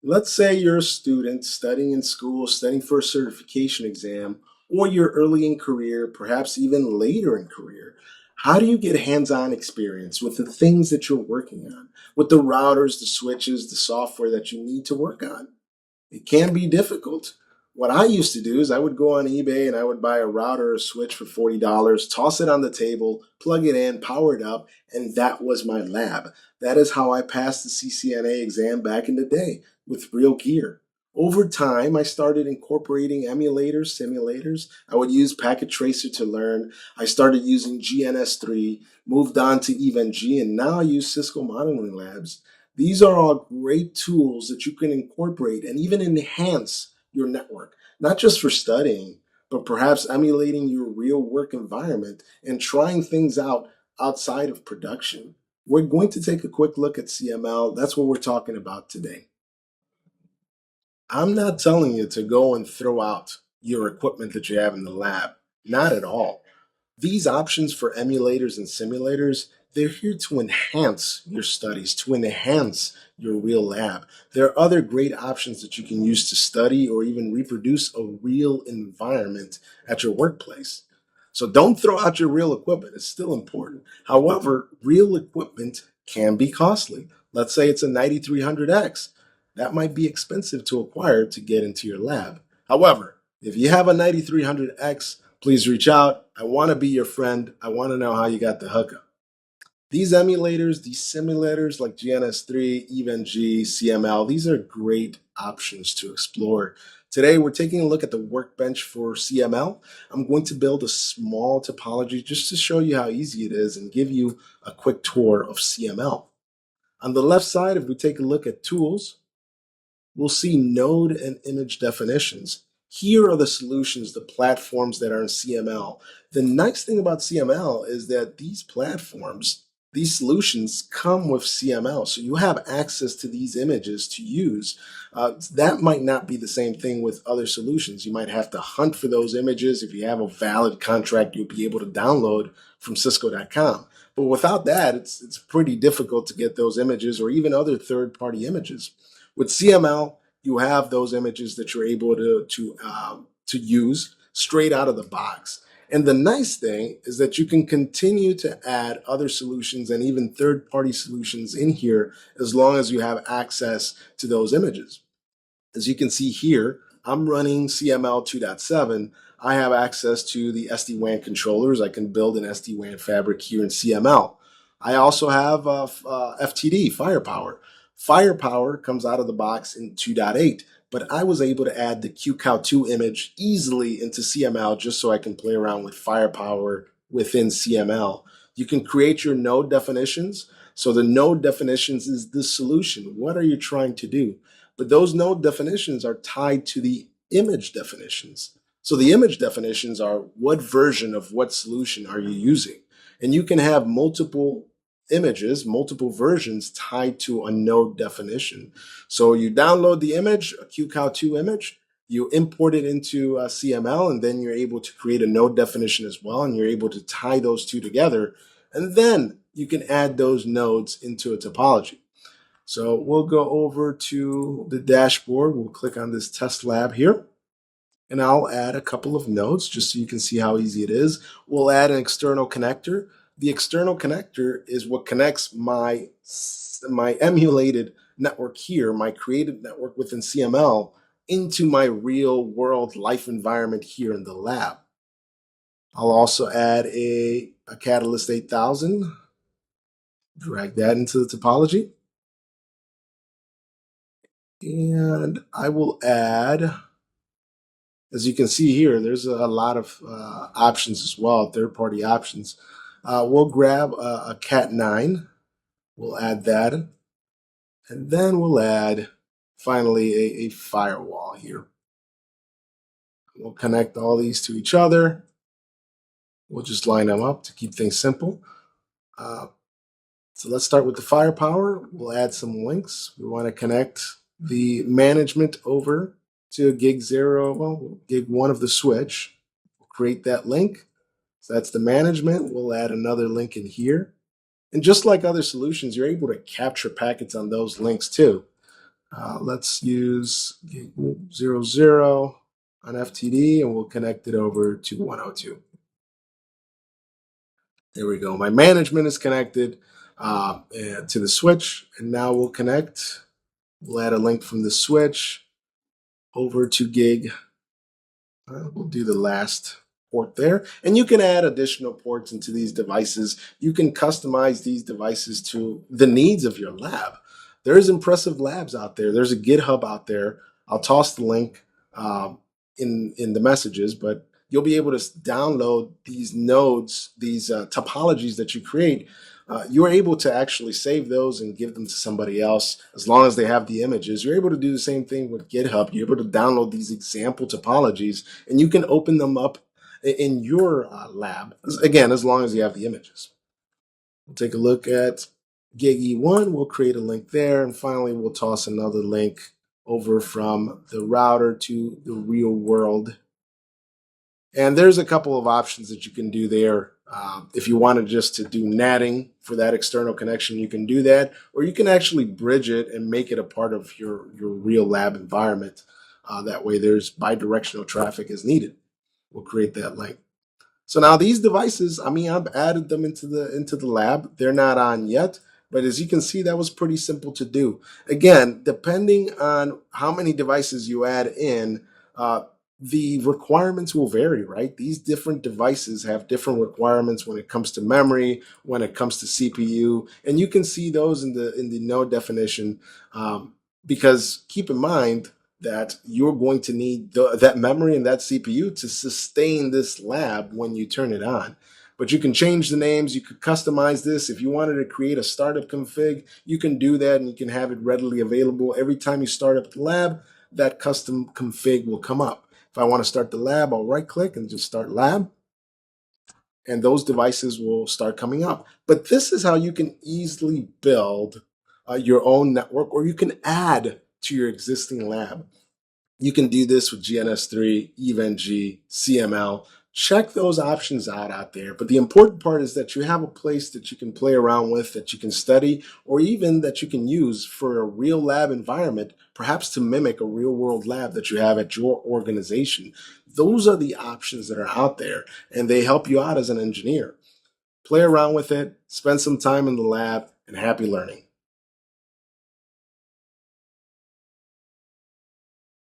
Let's say you're a student studying in school, studying for a certification exam, or you're early in career, perhaps even later in career. How do you get hands on experience with the things that you're working on, with the routers, the switches, the software that you need to work on? It can be difficult. What I used to do is I would go on eBay and I would buy a router or a switch for $40, toss it on the table, plug it in, power it up, and that was my lab. That is how I passed the CCNA exam back in the day with real gear. Over time, I started incorporating emulators, simulators. I would use Packet Tracer to learn. I started using GNS3, moved on to EVE-NG, and now I use Cisco Modeling Labs. These are all great tools that you can incorporate and even enhance your network, not just for studying, but perhaps emulating your real work environment and trying things out outside of production. We're going to take a quick look at CML. That's what we're talking about today. I'm not telling you to go and throw out your equipment that you have in the lab. Not at all. These options for emulators and simulators, they're here to enhance your studies, to enhance your real lab. There are other great options that you can use to study or even reproduce a real environment at your workplace. So don't throw out your real equipment. It's still important. However, real equipment can be costly. Let's say it's a 9300X. That might be expensive to acquire to get into your lab. However, if you have a 9300X, please reach out. I want to be your friend. I want to know how you got the hookup. These emulators, these simulators like GNS3, EVE-NG, CML, these are great options to explore. Today, we're taking a look at the workbench for CML. I'm going to build a small topology just to show you how easy it is and give you a quick tour of CML. On the left side, if we take a look at tools, we'll see node and image definitions. Here are the solutions, the platforms that are in CML. The nice thing about CML is that these platforms, these solutions come with CML. So you have access to these images to use. That might not be the same thing with other solutions. You might have to hunt for those images. If you have a valid contract, you'll be able to download from Cisco.com. But without that, it's pretty difficult to get those images or even other third-party images. With CML, you have those images that you're able to use straight out of the box. And the nice thing is that you can continue to add other solutions and even third-party solutions in here as long as you have access to those images. As you can see here, I'm running CML 2.7. I have access to the SD-WAN controllers. I can build an SD-WAN fabric here in CML. I also have FTD, Firepower. Firepower comes out of the box in 2.8, but I was able to add the QCOW2 image easily into CML just so I can play around with Firepower within CML. You can create your node definitions. So the node definitions is the solution. What are you trying to do? But those node definitions are tied to the image definitions. So the image definitions are what version of what solution are you using? And you can have multiple images, multiple versions tied to a node definition. So you download the image, a QCOW2 image, you import it into CML, and then you're able to create a node definition as well, and you're able to tie those two together. And then you can add those nodes into a topology. So we'll go over to the dashboard. We'll click on this test lab here. And I'll add a couple of nodes just so you can see how easy it is. We'll add an external connector. The external connector is what connects my emulated network here, my created network within CML, into my real world life environment here in the lab. I'll also add a Catalyst 8000, drag that into the topology. And I will add, as you can see here, there's a lot of options as well, third-party options. We'll grab a Cat9. We'll add that. And then we'll add, finally, a firewall here. We'll connect all these to each other. We'll just line them up to keep things simple. So let's start with the firepower. We'll add some links. We want to connect the management over to gig 0, well, gig 1 of the switch. We'll create that link. So that's the management. We'll add another link in here. And just like other solutions, you're able to capture packets on those links too. Let's use gig 00 on FTD, and we'll connect it over to 102. There we go. My management is connected to the switch, and now we'll connect. We'll add a link from the switch over to gig. We'll do the last port there. And you can add additional ports into these devices. You can customize these devices to the needs of your lab. There's impressive labs out there. There's a GitHub out there. I'll toss the link in the messages, but you'll be able to download these nodes, these topologies that you create. You're able to actually save those and give them to somebody else as long as they have the images. You're able to do the same thing with GitHub. You're able to download these example topologies and you can open them up in your lab, again, as long as you have the images. We'll take a look at gig E1. We'll create a link there. And finally, we'll toss another link over from the router to the real world. And there's a couple of options that you can do there. If you wanted just to do natting for that external connection, you can do that, or you can actually bridge it and make it a part of your real lab environment. That way there's bidirectional traffic as needed. We'll create that link. So now these devices, I've added them into the lab. They're not on yet, but as you can see, that was pretty simple to do. Again, depending on how many devices you add in, the requirements will vary, right? These different devices have different requirements when it comes to memory, when it comes to CPU, and you can see those in the node definition. Because keep in mind that you're going to need that memory and that CPU to sustain this lab when you turn it on. But you can change the names. You could customize this. If you wanted to create a startup config, you can do that and you can have it readily available. Every time you start up the lab, that custom config will come up. If I want to start the lab, I'll right click and just start lab. And those devices will start coming up. But this is how you can easily build your own network, or you can add to your existing lab. You can do this with GNS3, EVE-NG, CML. Check those options out there. But the important part is that you have a place that you can play around with, that you can study, or even that you can use for a real lab environment, perhaps to mimic a real world lab that you have at your organization. Those are the options that are out there, and they help you out as an engineer. Play around with it, spend some time in the lab, and happy learning.